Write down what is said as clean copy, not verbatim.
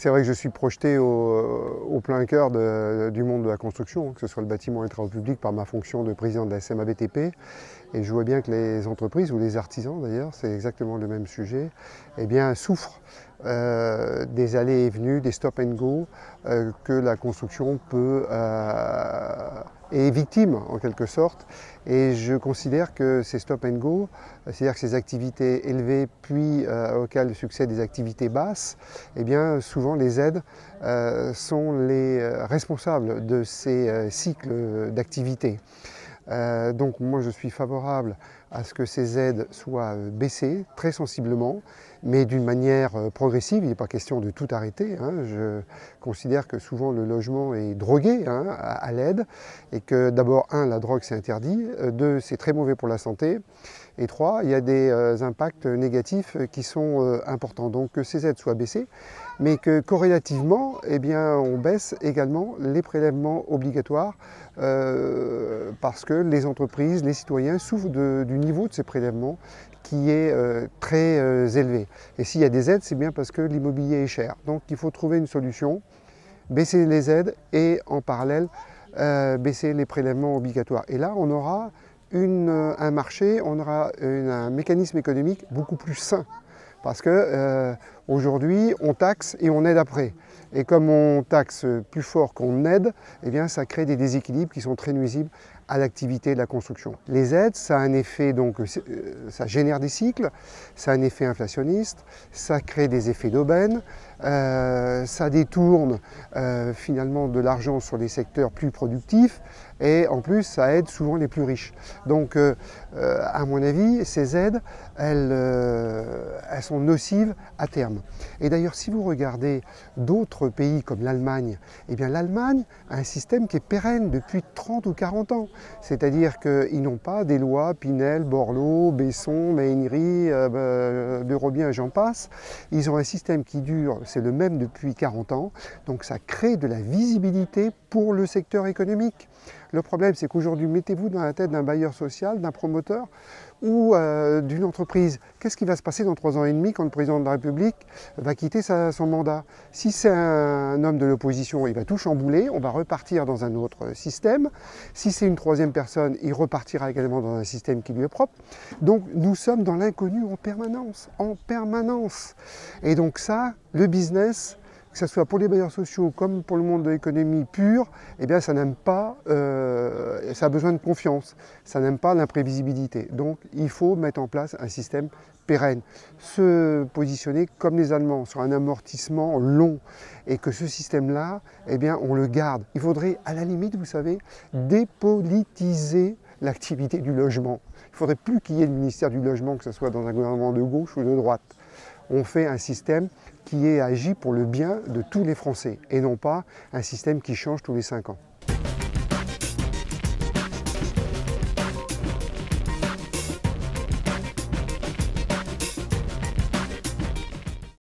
C'est vrai que je suis projeté au plein cœur du monde de la construction, que ce soit le bâtiment et les travaux publics par ma fonction de président de la SMABTP. Et je vois bien que les entreprises, ou les artisans d'ailleurs, c'est exactement le même sujet, eh bien, souffrent des allées et venues, des stop and go que la construction est victime en quelque sorte. Et je considère que ces stop and go, c'est-à-dire que ces activités élevées puis auxquelles succèdent des activités basses, eh bien, souvent les aides sont les responsables de ces cycles d'activité. Donc moi je suis favorable à ce que ces aides soient baissées très sensiblement, mais d'une manière progressive. Il n'est pas question de tout arrêter. Je considère que souvent le logement est drogué à l'aide, et que d'abord, la drogue c'est interdit, deux, c'est très mauvais pour la santé, et trois, il y a des impacts négatifs qui sont importants. Donc que ces aides soient baissées, mais que corrélativement, eh bien, on baisse également les prélèvements obligatoires parce que les entreprises, les citoyens souffrent du niveau de ces prélèvements qui est très élevé. Et s'il y a des aides, c'est bien parce que l'immobilier est cher. Donc il faut trouver une solution, baisser les aides et en parallèle baisser les prélèvements obligatoires. Et là, on aura un marché, on aura un mécanisme économique beaucoup plus sain. Parce que aujourd'hui, on taxe et on aide après. Et comme on taxe plus fort qu'on aide, eh bien, ça crée des déséquilibres qui sont très nuisibles à l'activité de la construction. Les aides, ça a un effet, donc, ça génère des cycles, ça a un effet inflationniste, ça crée des effets d'aubaine, ça détourne finalement de l'argent sur les secteurs plus productifs, et en plus ça aide souvent les plus riches. Donc à mon avis, ces aides, elles sont nocives à terme. Et d'ailleurs, si vous regardez d'autres pays comme l'Allemagne, eh bien l'Allemagne a un système qui est pérenne depuis 30 ou 40 ans. C'est-à-dire qu'ils n'ont pas des lois Pinel, Borloo, Besson, Méhaignerie, de Robien et j'en passe. Ils ont un système qui dure, c'est le même depuis 40 ans, donc ça crée de la visibilité pour le secteur économique. Le problème, c'est qu'aujourd'hui, mettez-vous dans la tête d'un bailleur social, d'un promoteur ou d'une entreprise. Qu'est-ce qui va se passer dans 3 ans et demi quand le président de la République va quitter son mandat? Si c'est un homme de l'opposition, il va tout chambouler, on va repartir dans un autre système. Si c'est une troisième personne, il repartira également dans un système qui lui est propre. Donc nous sommes dans l'inconnu en permanence, en permanence. Et donc ça, le business, que ce soit pour les bailleurs sociaux comme pour le monde de l'économie pure, eh bien ça n'aime pas, ça a besoin de confiance, ça n'aime pas l'imprévisibilité. Donc il faut mettre en place un système pérenne, se positionner comme les Allemands sur un amortissement long, et que ce système-là, eh bien on le garde. Il faudrait à la limite, vous savez, dépolitiser l'activité du logement. Il ne faudrait plus qu'il y ait le ministère du logement, que ce soit dans un gouvernement de gauche ou de droite. On fait un système qui est agi pour le bien de tous les Français et non pas un système qui change tous les 5 ans.